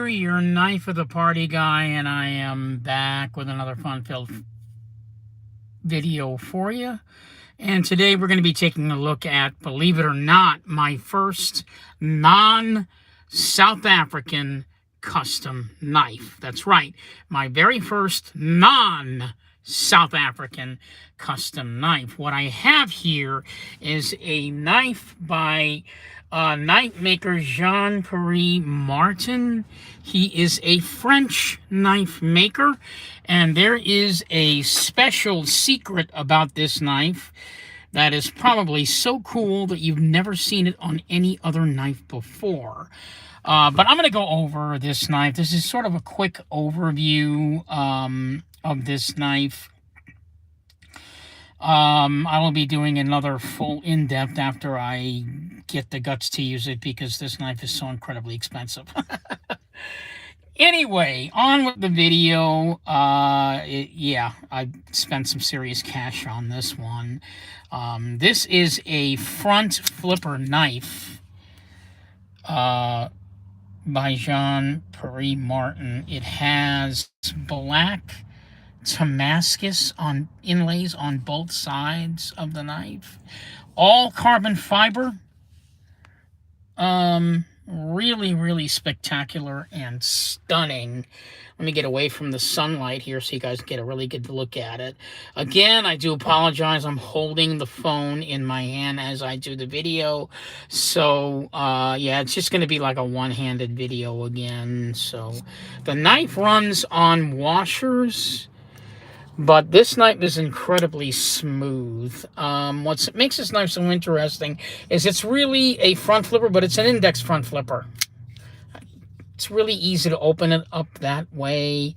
your knife of the party guy, and I am back with another fun-filled video for you. And today we're going to be taking a look at, believe it or not, my first non-South African custom knife. That's right, my very first non-South African custom knife. What I have here is a knife by knife maker Jean-Pierre Martin. He is a French knife maker, and there is a special secret about this knife that is probably so cool that you've never seen it on any other knife before. But I'm going to go over this knife. This is sort of a quick overview of this knife. I will be doing another full in-depth after I get the guts to use it, because this knife is so incredibly expensive. Anyway, on with the video. Yeah, I spent some serious cash on this one. This is a front flipper knife by Jean-Pierre Martin. It has black Damascus on inlays on both sides of the knife, all carbon fiber. Really spectacular and stunning. Let me get away from the sunlight here so you guys get a really good look at it. Again, I do apologize. I'm holding the phone in my hand as I do the video. So, yeah, it's just going to be like a one-handed video again. So, the knife runs on washers, but this knife is incredibly smooth. What makes this knife so interesting is it's really a front flipper, but it's an index front flipper. It's really easy to open it up that way.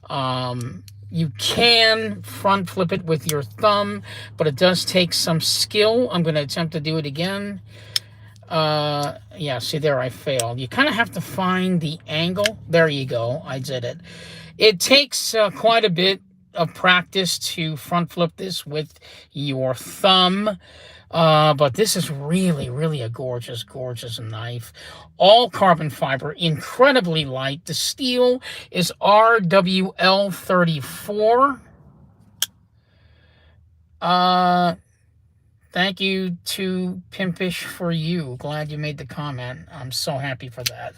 You can front flip it with your thumb, but it does take some skill. I'm going to attempt to do it again. Yeah, see there, I failed. You kind of have to find the angle. There you go, I did it. It takes quite a bit of practice to front flip this with your thumb, but this is really a gorgeous knife. All carbon fiber, incredibly light. The steel is RWL34. Thank you to Pimpish for you. Glad you made the comment. I'm so happy for that.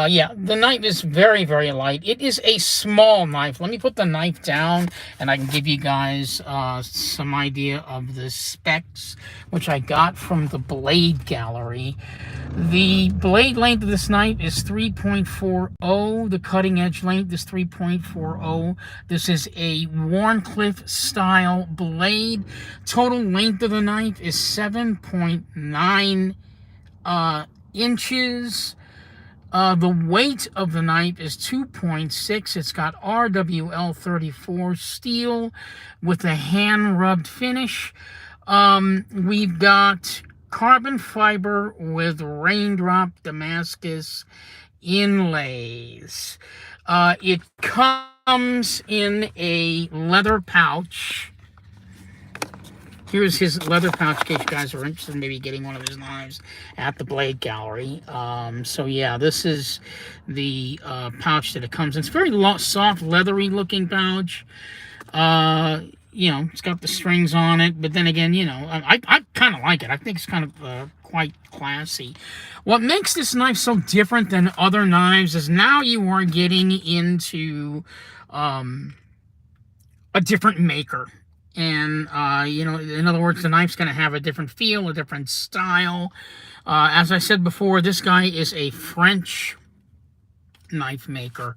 Yeah, the knife is very light. It is a small knife. Let me put the knife down and I can give you guys some idea of the specs, which I got from the blade gallery. The blade length of this knife is 3.40. The cutting edge length is 3.40. This is a Wharncliffe style blade. Total length of the knife is 7.9 inches. The weight of the knife is 2.6. It's got RWL34 steel with a hand-rubbed finish. We've got carbon fiber with raindrop Damascus inlays. It comes in a leather pouch. Here's his leather pouch in case you guys are interested in maybe getting one of his knives at the blade gallery. So yeah, this is the pouch that it comes in. It's very soft, leathery looking pouch. You know, it's got the strings on it, but then again, you know, I kind of like it. I think it's kind of quite classy. What makes this knife so different than other knives is now you are getting into a different maker. And, you know, in other words, the knife's going to have a different feel, a different style. As I said before, this guy is a French knife maker.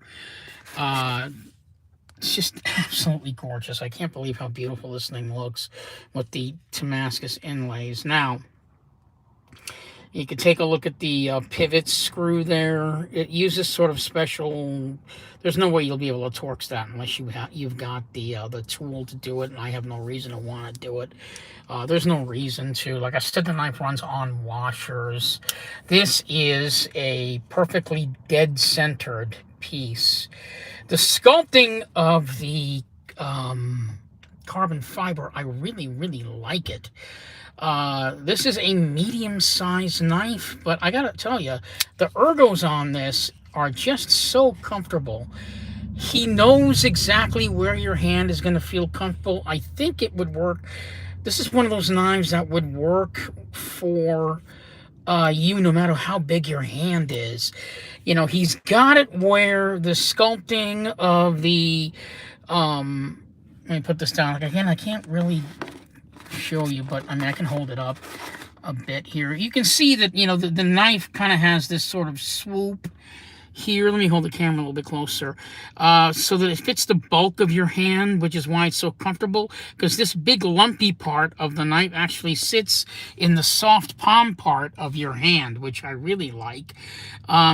It's just absolutely gorgeous. I can't believe how beautiful this thing looks with the Damascus inlays. Now, you can take a look at the pivot screw there. It uses sort of special... There's no way you'll be able to Torx that unless you've got the tool to do it, and I have no reason to want to do it. There's no reason to. Like I said, the knife runs on washers. This is a perfectly dead-centered piece. The sculpting of the carbon fiber, I really like it. This is a medium-sized knife, but I gotta tell you, the ergos on this are just so comfortable. He knows exactly where your hand is going to feel comfortable. I think it would work. This is one of those knives that would work for you no matter how big your hand is. You know, he's got it where the sculpting of the, let me put this down. Again, I can't really show you, but I mean, I can hold it up a bit here. You can see that, you know, the knife kind of has this sort of swoop here. Let me hold the camera a little bit closer, so that it fits the bulk of your hand, which is why it's so comfortable, because this big lumpy part of the knife actually sits in the soft palm part of your hand, which I really like.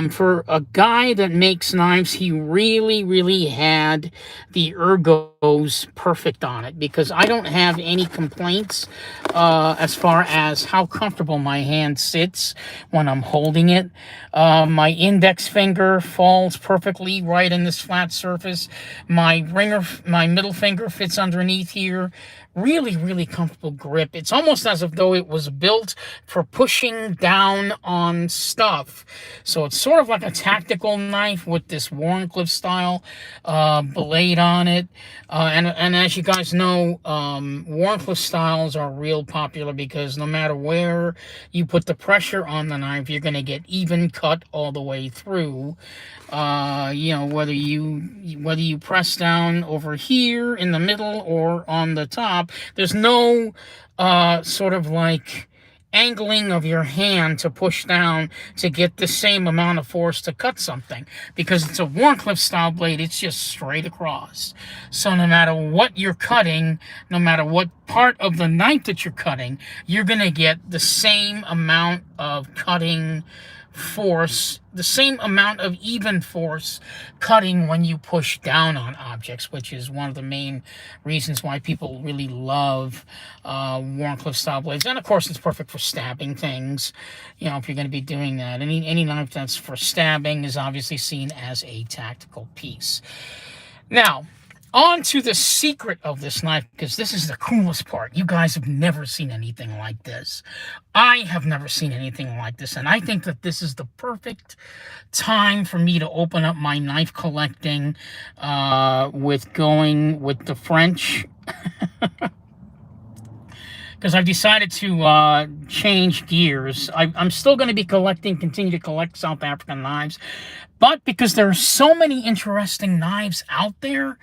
For a guy that makes knives, he really had the ergos perfect on it, because I don't have any complaints as far as how comfortable my hand sits when I'm holding it. My index finger falls perfectly right in this flat surface. My middle finger fits underneath here. Really comfortable grip. It's almost as if though it was built for pushing down on stuff. So it's sort of like a tactical knife with this Wharncliffe style blade on it. And as you guys know, Wharncliffe styles are real popular because no matter where you put the pressure on the knife, you're going to get even cut all the way through. You know, whether you press down over here in the middle or on the top, there's no sort of like angling of your hand to push down to get the same amount of force to cut something, because it's a Wharncliffe style blade. It's just straight across. So no matter what you're cutting, no matter what part of the knife that you're cutting, you're gonna get the same amount of cutting force, the same amount of even force cutting when you push down on objects, which is one of the main reasons why people really love Wharncliffe style blades. And of course, it's perfect for stabbing things, you know, if you're going to be doing that. Any knife that's for stabbing is obviously seen as a tactical piece. Now, on to the secret of this knife, because this is the coolest part. You guys have never seen anything like this. I have never seen anything like this, and I think that this is the perfect time for me to open up my knife collecting with going with the French. Because I've decided to change gears. I'm still going to be continue to collect South African knives. But because there are so many interesting knives out there,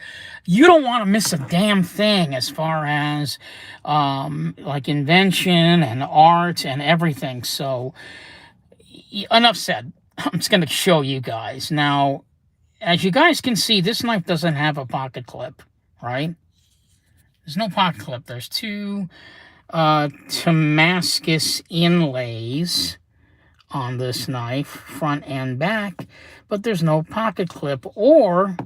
you don't want to miss a damn thing as far as like invention and art and everything. So enough said. I'm just going to show you guys. Now, as you guys can see, this knife doesn't have a pocket clip, right? There's no pocket clip. There's two Damascus inlays on this knife, front and back, but there's no pocket clip. Or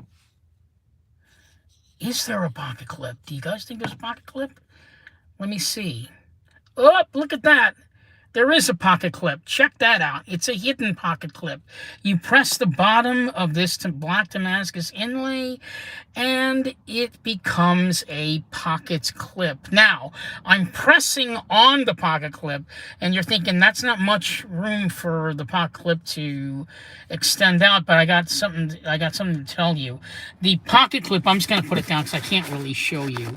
is there a pocket clip? Do you guys think there's a pocket clip? Let me see. Oh, look at that. There is a pocket clip. Check that out. It's a hidden pocket clip. You press the bottom of this black Damascus inlay, and it becomes a pocket clip. Now, I'm pressing on the pocket clip, and you're thinking that's not much room for the pocket clip to extend out, but I got something to tell you. The pocket clip, I'm just going to put it down because I can't really show you,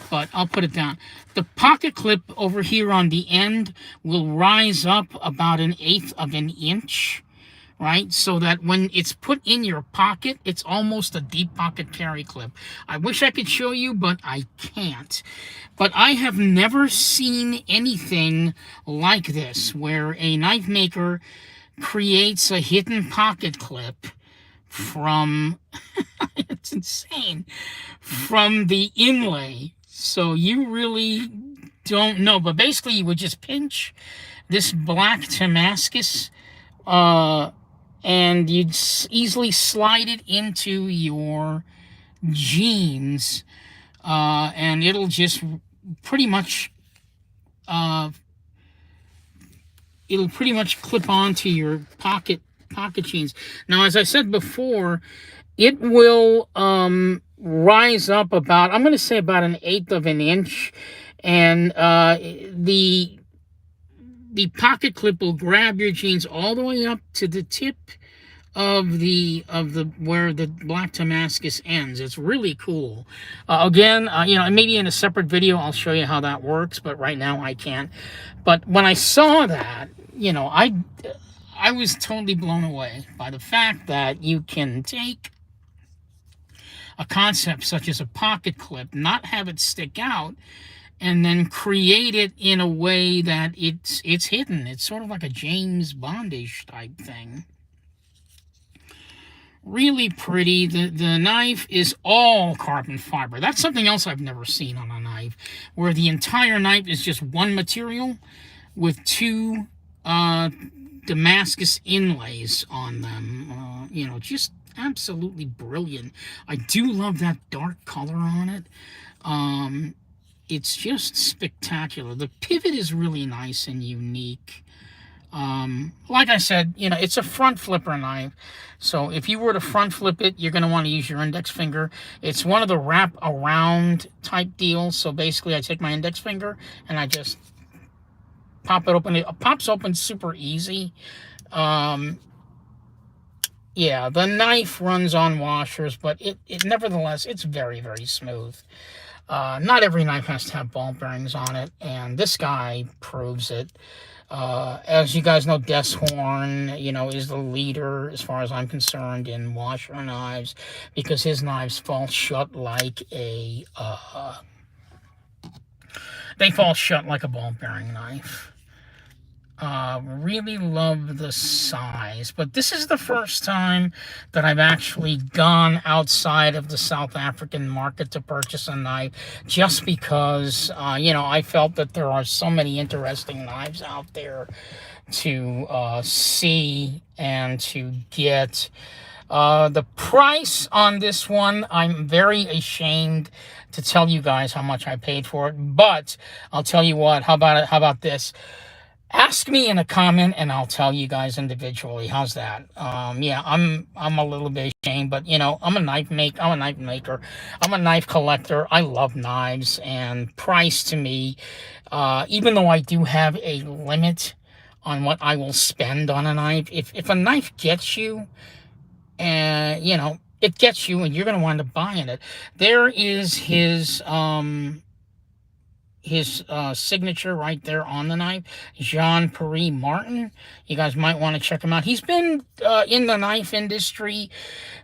but I'll put it down. The pocket clip over here on the end will rise up about 1/8 of an inch, right? So that when it's put in your pocket, it's almost a deep pocket carry clip. I wish I could show you, but I can't. But I have never seen anything like this, where a knife maker creates a hidden pocket clip from, it's insane, from the inlay. So you really don't know. But basically, you would just pinch this black Damascus, and you'd easily slide it into your jeans, and it'll just pretty much clip onto your pocket jeans. Now, as I said before, it will rise up about, I'm going to say about 1/8 of an inch, and the pocket clip will grab your jeans all the way up to the tip of the where the black Damascus ends. It's really cool. Again, you know, maybe in a separate video I'll show you how that works, but right now I can't. But when I saw that, you know, I was totally blown away by the fact that you can take a concept such as a pocket clip, not have it stick out, and then create it in a way that it's hidden. It's sort of like a James Bondish type thing. Really pretty. The knife is all carbon fiber. That's something else I've never seen on a knife, where the entire knife is just one material with two Damascus inlays on them. You know, just absolutely brilliant. I do love that dark color on it. It's just spectacular. The pivot is really nice and unique. Like I said, you know, it's a front flipper knife. So if you were to front flip it, you're going to want to use your index finger. It's one of the wrap around type deals. So basically I take my index finger and I just pop it open. It pops open super easy. Yeah, the knife runs on washers, but it nevertheless, it's very, very smooth. Not every knife has to have ball bearings on it, and this guy proves it. As you guys know, Deshorn, you know, is the leader, as far as I'm concerned, in washer knives, because his knives fall shut like a, they fall shut like a ball bearing knife. Really love the size, but this is the first time that I've actually gone outside of the South African market to purchase a knife, just because, you know, I felt that there are so many interesting knives out there to see and to get. The price on this one, I'm very ashamed to tell you guys how much I paid for it, but I'll tell you what, how about it? How about this? Ask me in a comment and I'll tell you guys individually. How's that? Yeah, I'm a little bit ashamed, but you know, I'm a knife maker. I'm a knife collector. I love knives, and price to me, even though I do have a limit on what I will spend on a knife, if a knife gets you, and you know, it gets you and you're going to wind up buying it. There is his signature right there on the knife, Jean-Pierre Martin. You guys might want to check him out. He's been in the knife industry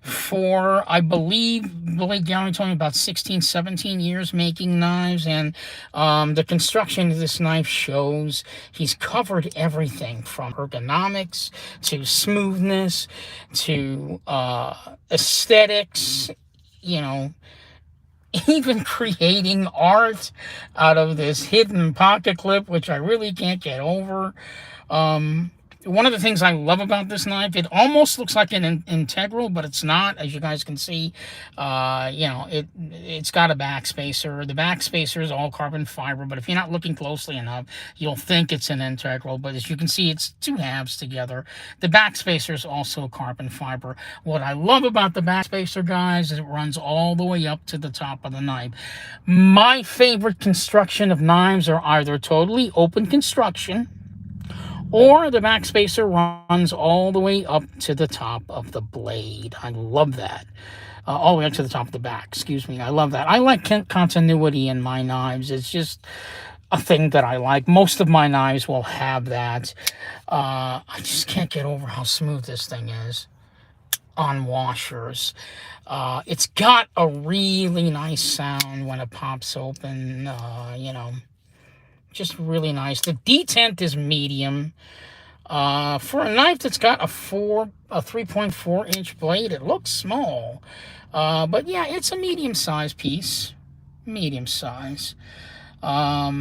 for, I believe, Billy Gowrie told me about 16, 17 years making knives, and the construction of this knife shows. He's covered everything from ergonomics to smoothness to aesthetics, you know, even creating art out of this hidden pocket clip, which I really can't get over. One of the things I love about this knife, it almost looks like an integral, but it's not, as you guys can see. You know, it's got a backspacer. The backspacer is all carbon fiber, but if you're not looking closely enough, you'll think it's an integral. But as you can see, it's two halves together. The backspacer is also carbon fiber. What I love about the backspacer, guys, is it runs all the way up to the top of the knife. My favorite construction of knives are either totally open construction, or the backspacer runs all the way up to the top of the blade. I love that. All the way up to the top of the back, excuse me. I love that. I like continuity in my knives. It's just a thing that I like. Most of my knives will have that. I just can't get over how smooth this thing is on washers. It's got a really nice sound when it pops open, you know. Just really nice. The detent is medium. For a knife that's got a 3.4 inch blade, it looks small. But yeah, it's a medium size piece. Medium size. Yeah,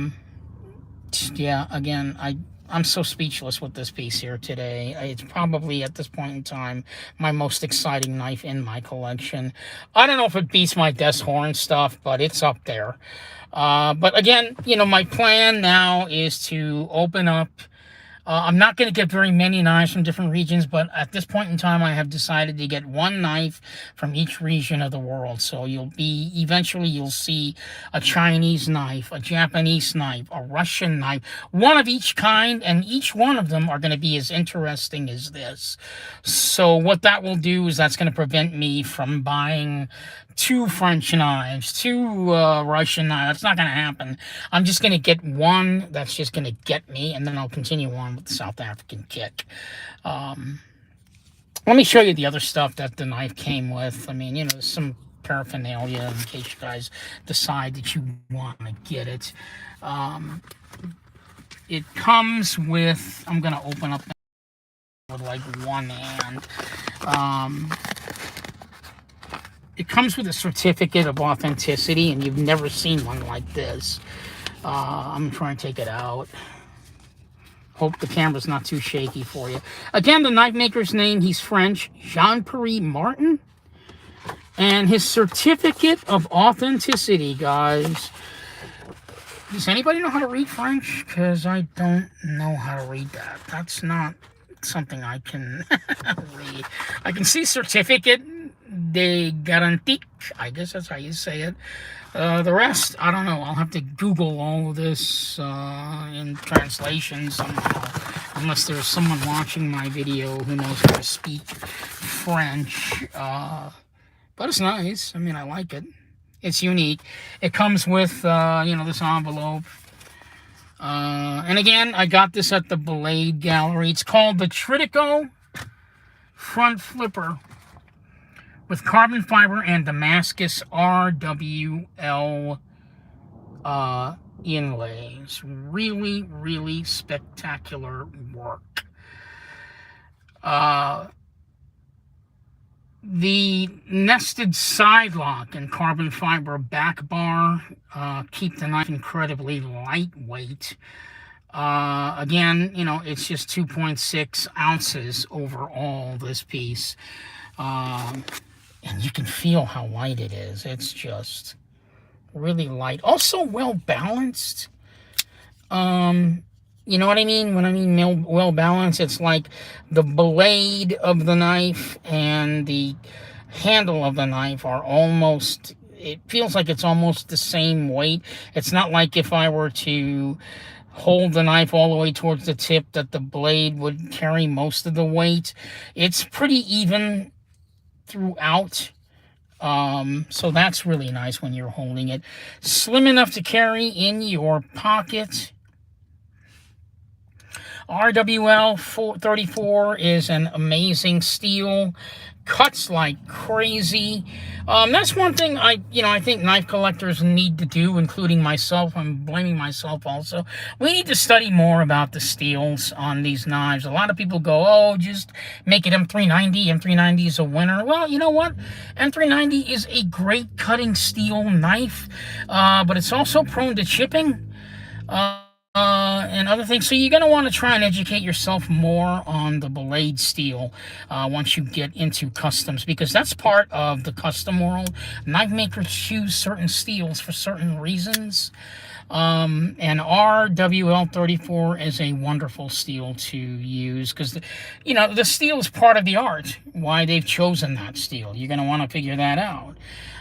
again, I'm so speechless with this piece here today. It's probably, at this point in time, my most exciting knife in my collection. I don't know if it beats my Deshorn stuff, but it's up there. But again, you know, my plan now is to open up I'm not going to get very many knives from different regions, but at this point in time, I have decided to get one knife from each region of the world. So eventually you'll see a Chinese knife, a Japanese knife, a Russian knife, one of each kind, and each one of them are going to be as interesting as this. So what that will do is that's going to prevent me from buying 2 French knives, 2 Russian knives. That's not going to happen. I'm just going to get one that's just going to get me, and then I'll continue on with the South African kick. Let me show you the other stuff that the knife came with. I mean, there's some paraphernalia in case you guys decide that you want to get it. It comes with, I'm going to open up with like one hand. It comes with a certificate of authenticity, and you've never seen one like this. I'm trying to take it out. Hope the camera's not too shaky for you. Again, the knife maker's name, he's French, Jean-Pierre Martin. And his certificate of authenticity, guys. Does anybody know how to read French? Because I don't know how to read that. That's not something I can read. I can see certificate de garantie. I guess that's how you say it. The rest, I don't know. I'll have to Google all of this in translation somehow, unless there's someone watching my video who knows how to speak French. But it's nice. I mean, I like it. It's unique. It comes with, this envelope. And again, I got this at the Blade Gallery. It's called the Trittico Front Flipper with carbon fiber and Damascus RWL inlays. Really, really spectacular work. The nested side lock and carbon fiber back bar keep the knife incredibly lightweight. Again, it's just 2.6 ounces overall, this piece. And you can feel how light it is. It's just really light. Also well balanced. You know what I mean? When I mean well balanced, it's like the blade of the knife and the handle of the knife are almost, it feels like it's almost the same weight. It's not like if I were to hold the knife all the way towards the tip that the blade would carry most of the weight. It's pretty even throughout. So that's really nice when you're holding it. Slim enough to carry in your pocket. RWL 34 is an amazing steel. Cuts like crazy. That's one thing I think knife collectors need to do, including myself. I'm blaming myself also. We need to study more about the steels on these knives. A lot of people go, oh, just make it M390. M390 is a winner. Well, you know what? M390 is a great cutting steel knife, but it's also prone to chipping. And other things. So you're going to want to try and educate yourself more on the blade steel once you get into customs, because that's part of the custom world. Knife makers choose certain steels for certain reasons. And RWL 34 is a wonderful steel to use because, the steel is part of the art, why they've chosen that steel. You're going to want to figure that out.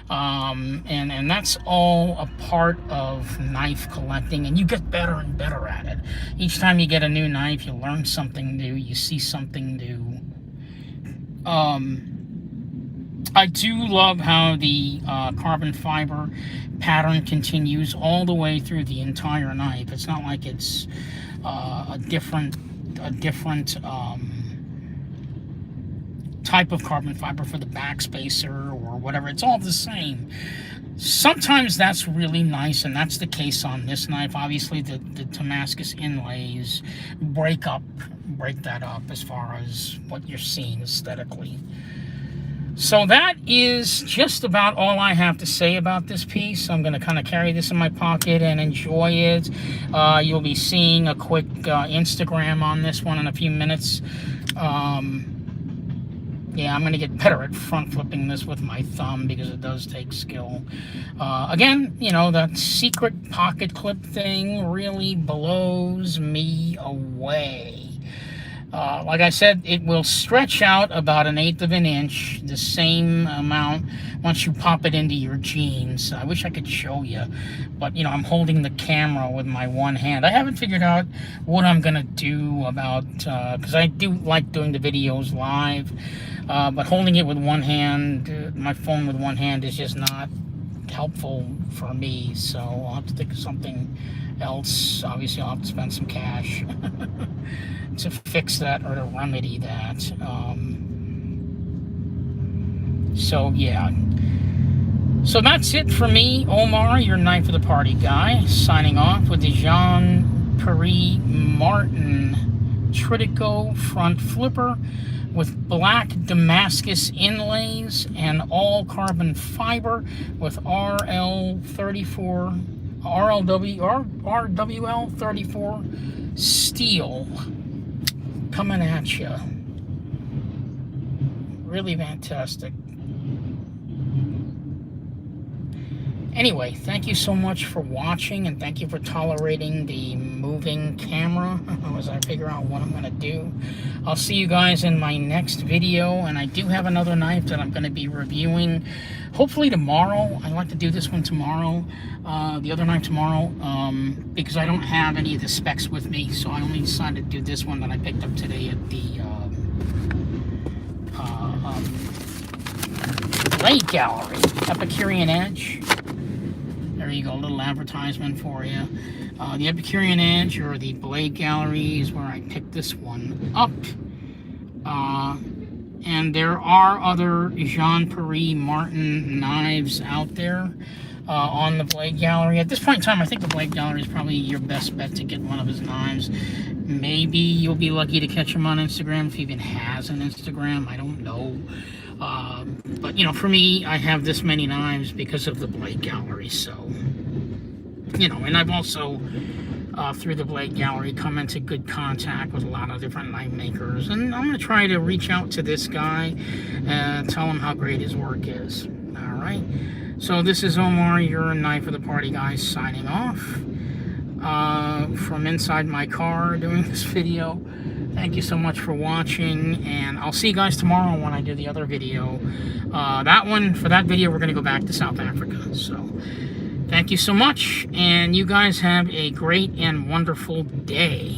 And that's all a part of knife collecting, and you get better and better at it. Each time you get a new knife, you learn something new, you see something new. I do love how the carbon fiber pattern continues all the way through the entire knife. It's not like it's a different type of carbon fiber for the backspacer or whatever. It's all the same. Sometimes that's really nice, and that's the case on this knife. Obviously, the Damascus inlays break that up as far as what you're seeing aesthetically. So that is just about all I have to say about this piece. I'm going to kind of carry this in my pocket and enjoy it. You'll be seeing a quick Instagram on this one in a few minutes. Yeah, I'm going to get better at front flipping this with my thumb because it does take skill. Again, that secret pocket clip thing really blows me away. Like I said, it will stretch out about 1/8 of an inch, the same amount once you pop it into your jeans. I wish I could show you, but you know, I'm holding the camera with my one hand. I haven't figured out what I'm gonna do about, because I do like doing the videos live, but holding it with one hand, my phone with one hand, is just not helpful for me. So I'll have to think of something else. Obviously, I'll have to spend some cash to fix that or to remedy that. So yeah. So that's it for me, Omar, your Knife of the Party guy, signing off with the Jean-Pierre Martin Trittico front flipper with black Damascus inlays and all carbon fiber with RWL 34 steel coming at you. Really fantastic. Anyway, thank you so much for watching, and thank you for tolerating the moving camera as I figure out what I'm going to do. I'll see you guys in my next video, and I do have another knife that I'm going to be reviewing hopefully tomorrow. I'd like to do this one tomorrow, the other knife tomorrow, because I don't have any of the specs with me, so I only decided to do this one that I picked up today at the Blade Gallery, Epicurean Edge. There you go, a little advertisement for you. The Epicurean Edge or the Blade Gallery is where I picked this one up. And there are other Jean-Pierre Martin knives out there on the Blade Gallery. At this point in time, I think the Blade Gallery is probably your best bet to get one of his knives. Maybe you'll be lucky to catch him on Instagram if he even has an Instagram. I don't know. But, you know, for me, I have this many knives because of the Blade Gallery, so, you know, and I've also, through the Blade Gallery, come into good contact with a lot of different knife makers, and I'm going to try to reach out to this guy and tell him how great his work is. All right, so this is Omar, your Knife of the Party guy, signing off from inside my car doing this video. Thank you so much for watching, and I'll see you guys tomorrow when I do the other video. For that video, we're going to go back to South Africa. So, thank you so much, and you guys have a great and wonderful day.